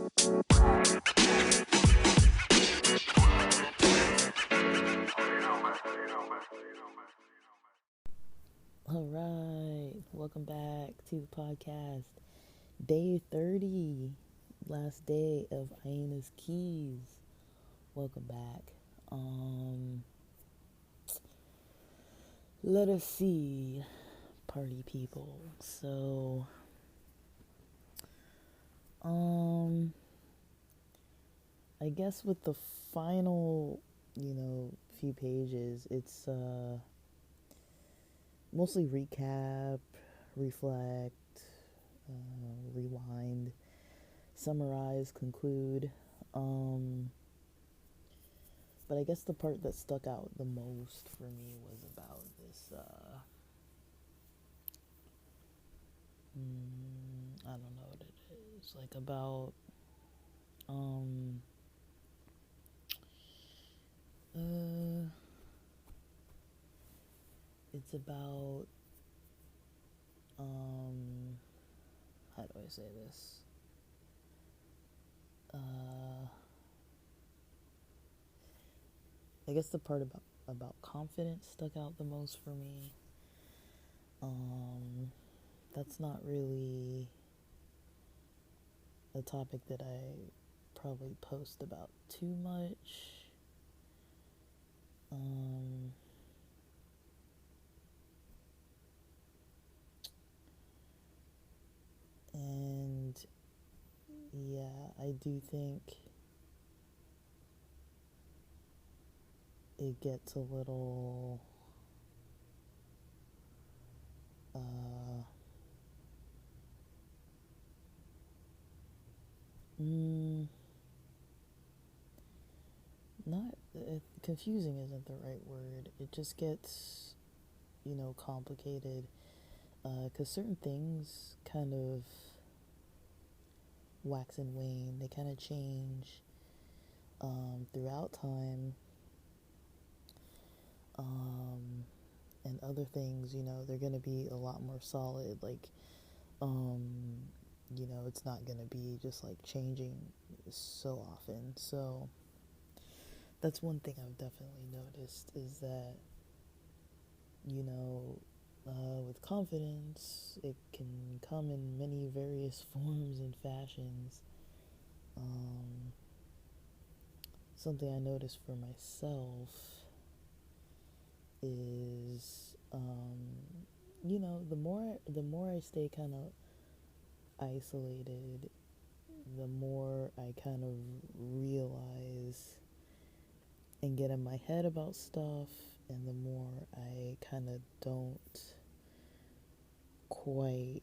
All right, welcome back to the podcast. Day 30, last day of Hyena's Keys. Welcome back. Let us see, party people. So, I guess with the final, few pages, it's mostly recap, reflect, rewind, summarize, conclude. But I guess the part that stuck out the most for me was about this, I don't know what it is, like about, it's about, how do I say this? I guess the part about confidence stuck out the most for me. That's not really a topic that I probably post about too much. And yeah, I do think it gets a little not confusing isn't the right word. It just gets, complicated, because certain things kind of wax and wane. They kind of change throughout time, and other things, they're going to be a lot more solid. Like, it's not going to be just like changing so often. So that's one thing I've definitely noticed is that, with confidence, it can come in many various forms and fashions. Something I noticed for myself is, the more I stay kind of isolated, the more I kind of realize and get in my head about stuff, and the more I kind of don't quite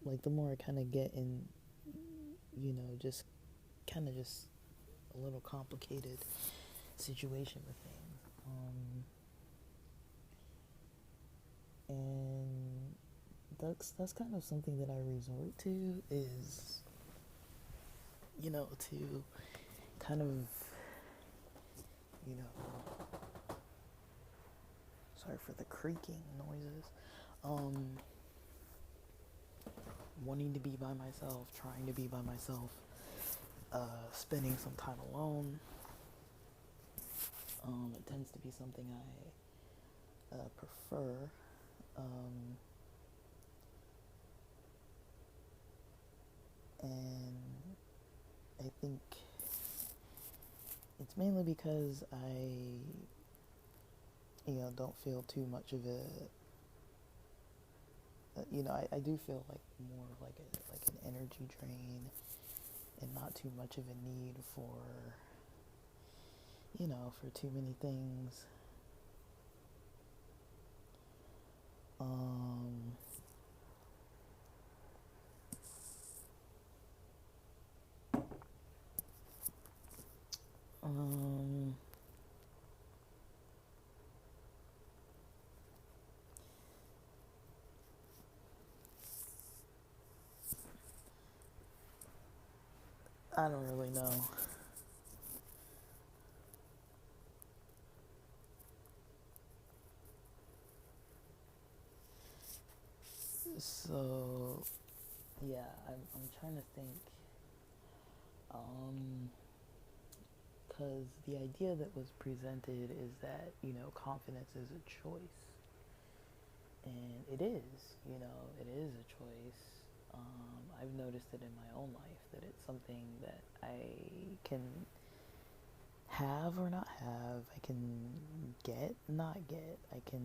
like the more I kind of get in, just kind of just a little complicated situation with things. And that's kind of something that I resort to is, to kind of, sorry for the creaking noises, wanting to be by myself, trying to be by myself, spending some time alone. It tends to be something I prefer. And I think it's mainly because I, don't feel too much of I do feel like more of like an energy drain, and not too much of a need for, for too many things. I don't really know. So yeah, I'm trying to think, because the idea that was presented is that, you know, confidence is a choice, and it is, you know, it is a choice. I've noticed it in my own life that it's something that I can have or not have, I can get, not get, I can,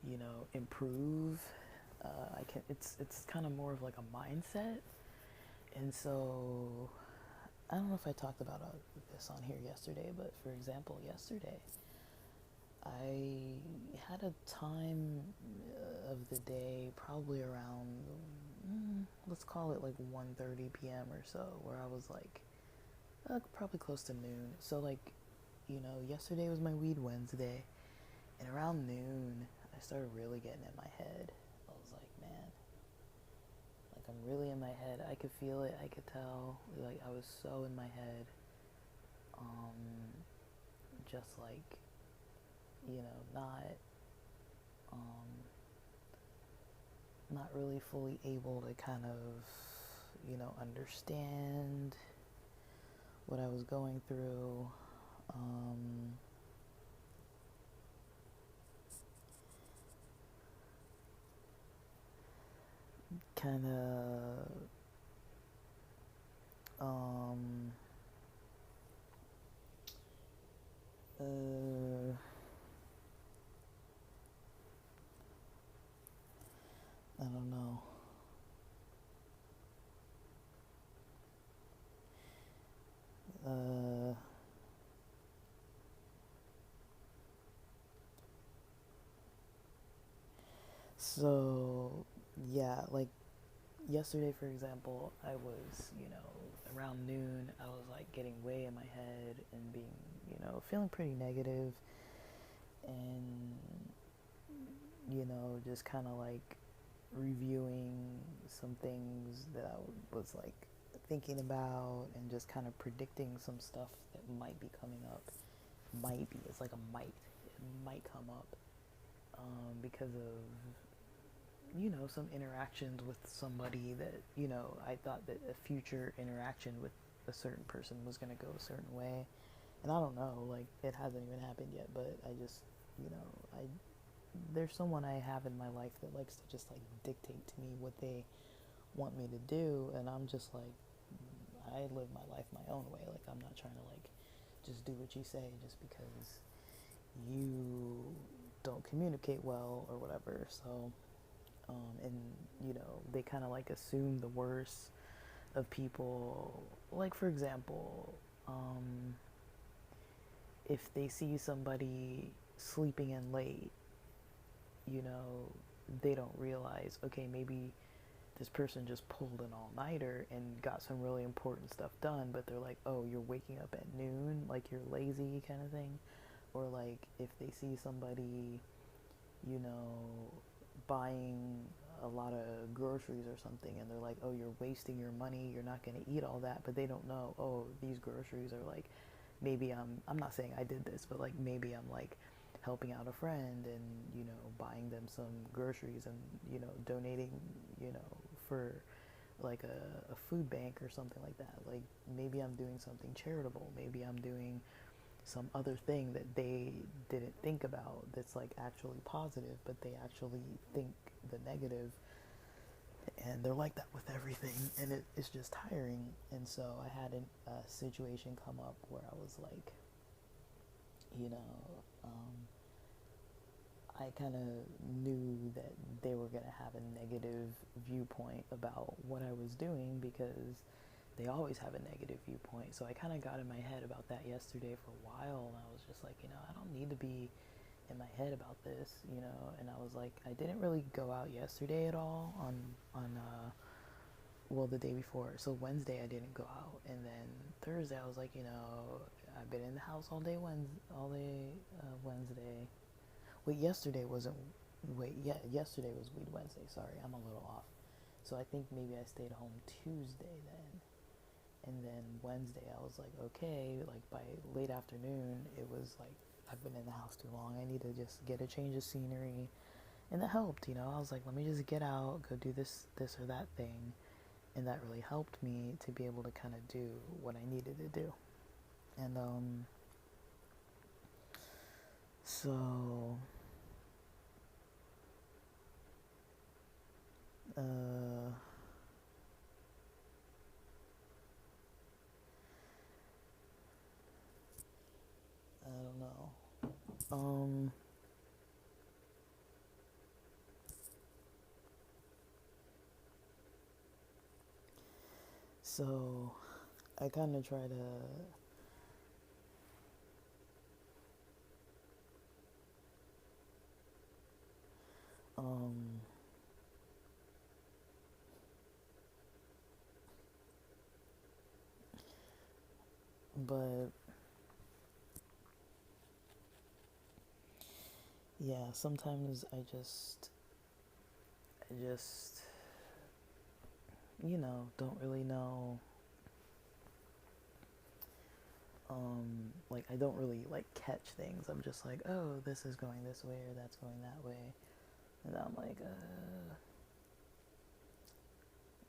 you know, improve. I can. It's kind of more of like a mindset, and so I don't know if I talked about this on here yesterday, but for example, yesterday I had a time of the day, probably around, let's call it like 1:30 p.m. or so, where I was like, probably close to noon. So like, you know, yesterday was my Weed Wednesday, and around noon, I started really getting in my head. I was like, man, like I'm really in my head. I could feel it. I could tell. Like I was so in my head. Just like, you know, um, not really fully able to kind of, you know, understand what I was going through. Um, kind of, um, uh, I don't know. Uh, so, yeah, like yesterday, for example, I was, you know, around noon, I was like getting way in my head and being, you know, feeling pretty negative and, you know, just kind of like reviewing some things that I was like thinking about and just kind of predicting some stuff that might be coming up. Might be, it's like a might. It might come up because of, you know, some interactions with somebody that, you know, I thought that a future interaction with a certain person was going to go a certain way. And I don't know, like, it hasn't even happened yet, but I just, you know, there's someone I have in my life that likes to just, like, dictate to me what they want me to do, and I'm just like, I live my life my own way. Like, I'm not trying to, like, just do what you say just because you don't communicate well or whatever. So, and you know, they kind of like assume the worst of people. Like for example, if they see somebody sleeping in late, you know, they don't realize, okay, maybe this person just pulled an all-nighter and got some really important stuff done, but they're like, oh, you're waking up at noon, like you're lazy kind of thing. Or like if they see somebody, you know, buying a lot of groceries or something, and they're like, oh, you're wasting your money, you're not going to eat all that, but they don't know, oh, these groceries are like, maybe I'm not saying I did this, but like maybe I'm like helping out a friend and, you know, buying them some groceries and, you know, donating, you know, for like a food bank or something like that. Like maybe I'm doing something charitable, maybe I'm doing some other thing that they didn't think about that's like actually positive, but they actually think the negative, and they're like that with everything, and it's just tiring. And so I had a situation come up where I was like, you know, I kind of knew that they were going to have a negative viewpoint about what I was doing because they always have a negative viewpoint. So I kind of got in my head about that yesterday for a while, and I was just like, you know, I don't need to be in my head about this, you know. And I was like, I didn't really go out yesterday at all well, the day before. So Wednesday I didn't go out, and then Thursday I was like, you know, I've been in the house all day Wednesday. Wait, yesterday wasn't. Wait, yeah, yesterday was Weed Wednesday. Sorry, I'm a little off. So I think maybe I stayed home Tuesday then. And then Wednesday, I was like, okay, like by late afternoon, it was like I've been in the house too long. I need to just get a change of scenery. And that helped, you know. I was like, let me just get out, go do this or that thing. And that really helped me to be able to kind of do what I needed to do. And so I don't know. So I kind of try to um but yeah, sometimes I just you know, don't really know like I don't really like catch things. I'm just like, oh, this is going this way or that's going that way. And I'm like,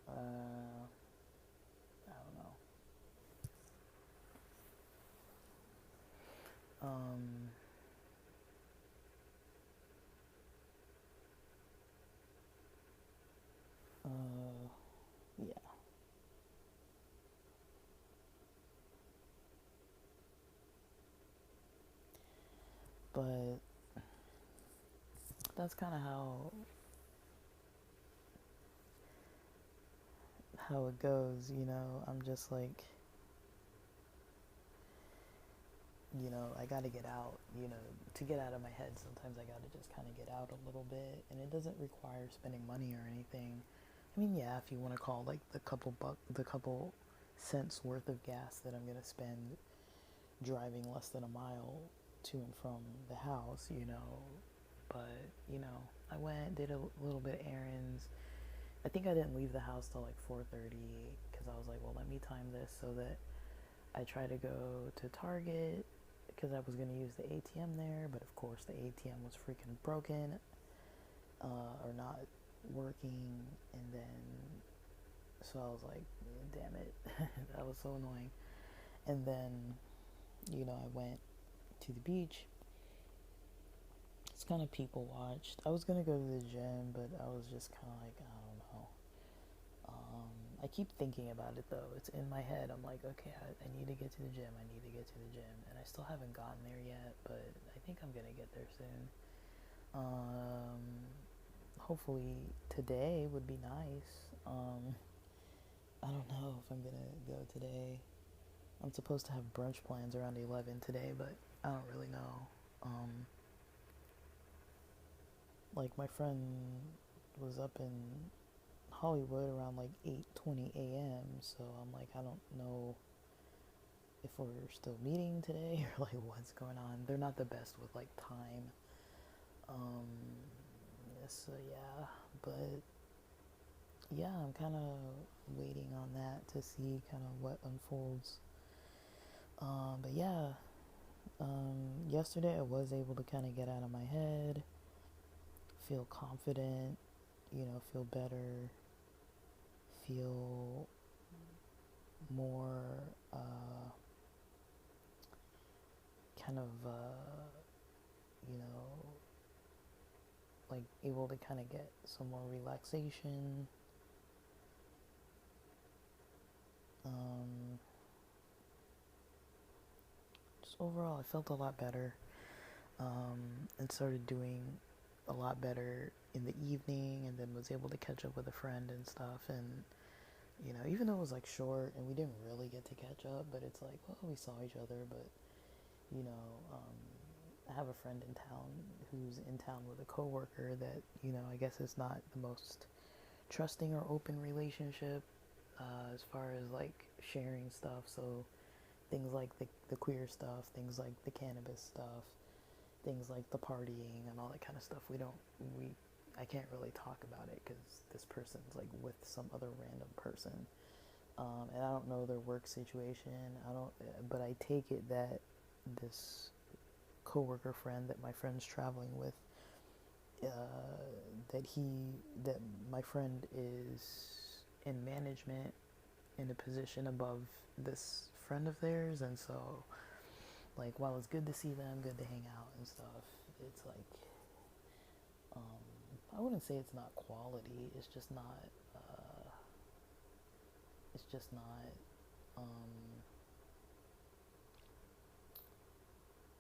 I don't know. Um, yeah, but that's kind of how it goes, you know. I'm just like, you know, I got to get out, you know, to get out of my head. Sometimes I got to just kind of get out a little bit, and it doesn't require spending money or anything. I mean, yeah, if you want to call like the couple cents worth of gas that I'm gonna spend driving less than a mile to and from the house, you know. But you know, I went, did a little bit of errands. I think I didn't leave the house till like 4:30 because I was like, well, let me time this so that I try to go to Target because I was gonna use the ATM there, but of course the ATM was freaking broken or not working, and then so I was like, damn it, that was so annoying. And then you know I went to the beach. It's kind of people watched. I was gonna go to the gym, but I was just kind of like, I don't know. I keep thinking about it though. It's in my head. I'm like, okay, I need to get to the gym. I need to get to the gym, and I still haven't gotten there yet. But I think I'm gonna get there soon. Um, Hopefully today would be nice. I don't know if I'm gonna go today. I'm supposed to have brunch plans around 11 today, but I don't really know. Um, like my friend was up in Hollywood around like 8:20 a.m. So I'm like, I don't know if we're still meeting today or like what's going on. They're not the best with like time. Um, so yeah, but yeah, I'm kind of waiting on that to see kind of what unfolds. But yeah, yesterday I was able to kind of get out of my head, feel confident, you know, feel better, feel more kind of, you know, like able to kind of get some more relaxation. Um, just overall, I felt a lot better and started doing a lot better in the evening, and then was able to catch up with a friend and stuff. And you know, even though it was like short and we didn't really get to catch up, but it's like, well, we saw each other. But you know, I have a friend in town who's in town with a coworker that, you know, I guess is not the most trusting or open relationship as far as like sharing stuff. So things like the queer stuff, things like the cannabis stuff, things like the partying and all that kind of stuff. We I can't really talk about it because this person's like with some other random person, and I don't know their work situation. I don't, but I take it that this coworker friend that my friend's traveling with, uh, that my friend is in management in a position above this friend of theirs, and so like while it's good to see them, good to hang out and stuff, it's like I wouldn't say it's not quality. It's just not. It's just not. Um,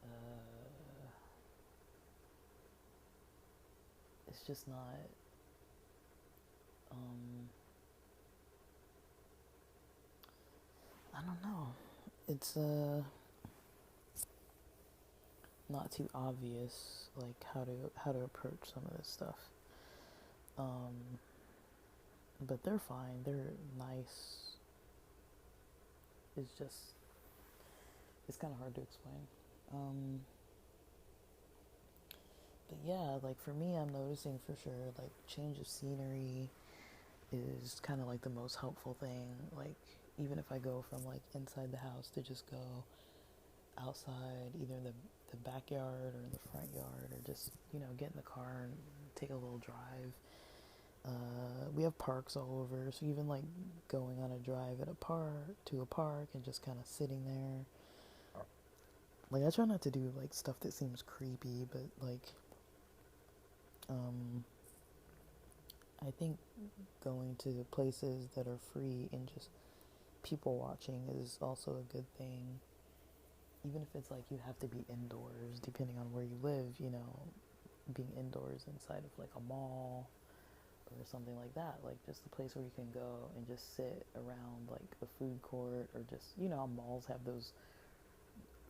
uh, it's just not. Um, I don't know. It's not too obvious like how to approach some of this stuff. Um, but they're fine. They're nice. It's just it's kind of hard to explain. Um, but yeah, like for me, I'm noticing for sure like change of scenery is kind of like the most helpful thing. Like even if I go from like inside the house to just go outside, either the backyard or the front yard, or just get in the car and take a little drive. We have parks all over, so even like going on a drive at a park and just kind of sitting there. Like I try not to do like stuff that seems creepy, but like I think going to places that are free and just people watching is also a good thing. Even if it's like you have to be indoors, depending on where you live, being indoors inside of like a mall or something like that, like just a place where you can go and just sit around like a food court, or just malls have those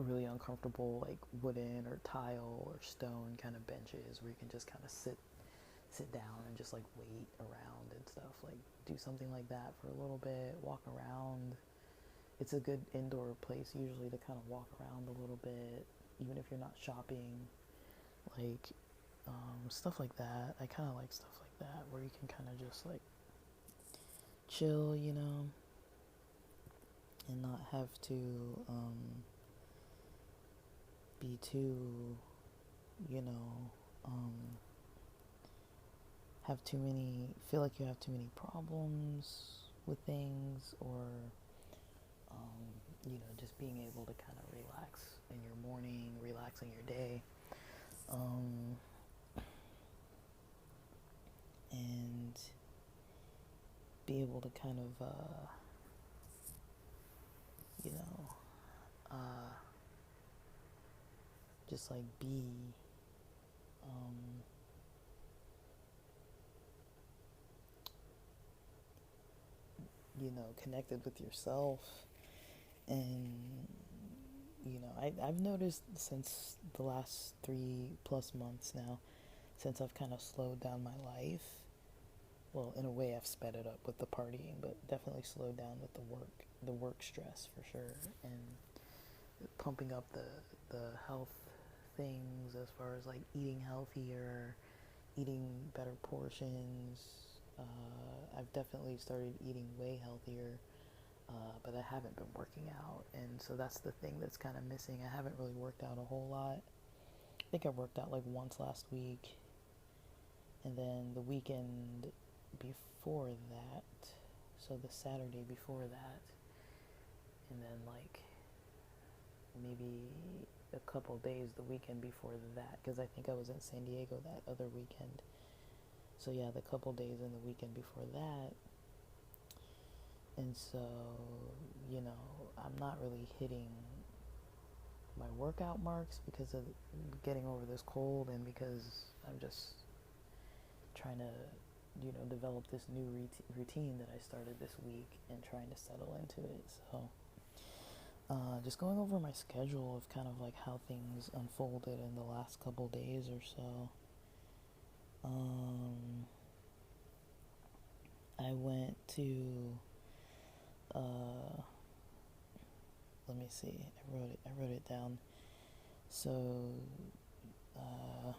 really uncomfortable like wooden or tile or stone kind of benches where you can just kind of sit down and just like wait around and stuff. Like do something like that for a little bit, walk around. It's a good indoor place usually to kind of walk around a little bit, even if you're not shopping. Like stuff like that. I kind of like stuff like that where you can kind of just like chill, and not have to be too, you know, feel like you have too many problems with things, or, just being able to kind of relax in your morning, relax in your day. And be able to kind of, you know, uh, just like be, connected with yourself. And, I've noticed since the last 3+ months now, since I've kind of slowed down my life, well, in a way I've sped it up with the partying, but definitely slowed down with the work stress for sure, and pumping up the health things as far as like eating healthier, eating better portions. I've definitely started eating way healthier, but I haven't been working out, and so that's the thing that's kind of missing. I haven't really worked out a whole lot. I think I worked out like once last week, and then the weekend before that, so the Saturday before that, and then like maybe a couple days the weekend before that, because I think I was in San Diego that other weekend. So yeah, the couple days in the weekend before that. And so, I'm not really hitting my workout marks because of getting over this cold, and because I'm just trying to, develop this new routine that I started this week and trying to settle into it. So, just going over my schedule of kind of like how things unfolded in the last couple days or so. I went to, let me see, I wrote it down. So, uh,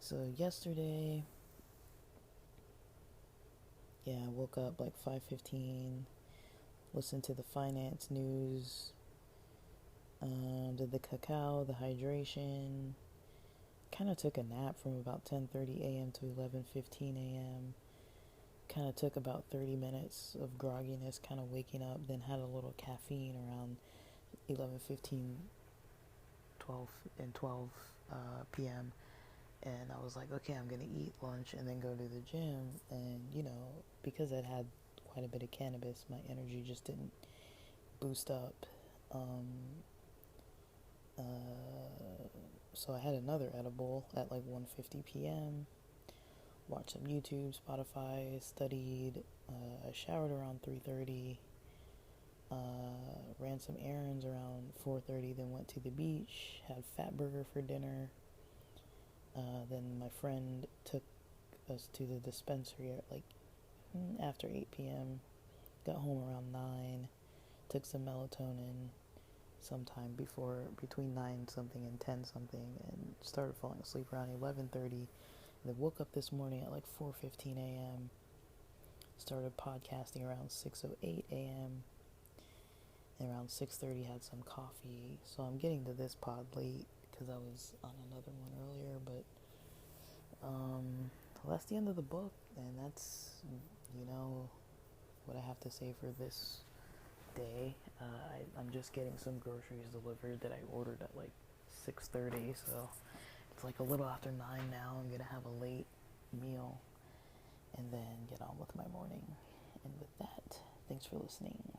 So yesterday, yeah, I woke up like 5:15, listened to the finance news, did the cacao, the hydration, kind of took a nap from about 10:30 a.m. to 11:15 a.m. Kind of took about 30 minutes of grogginess, kind of waking up, then had a little caffeine around 11:15, 12 and 12 p.m. And I was like, okay, I'm gonna eat lunch and then go to the gym. And because I'd had quite a bit of cannabis, my energy just didn't boost up. So I had another edible at like 1:50 p.m. Watched some YouTube, Spotify, studied. I showered around 3:30. Ran some errands around 4:30. Then went to the beach. Had Fatburger for dinner. Then my friend took us to the dispensary at like after 8 p.m. Got home around 9. Took some melatonin sometime between 9 something and 10 something, and started falling asleep around 11:30. And then woke up this morning at like 4:15 a.m. Started podcasting around 6:08 a.m. And around 6:30 had some coffee. So I'm getting to this pod late because I was on another one earlier, but well, that's the end of the book, and that's what I have to say for this day. I'm just getting some groceries delivered that I ordered at like 6:30, so it's like a little after 9 now. I'm gonna have a late meal and then get on with my morning. And with that, thanks for listening.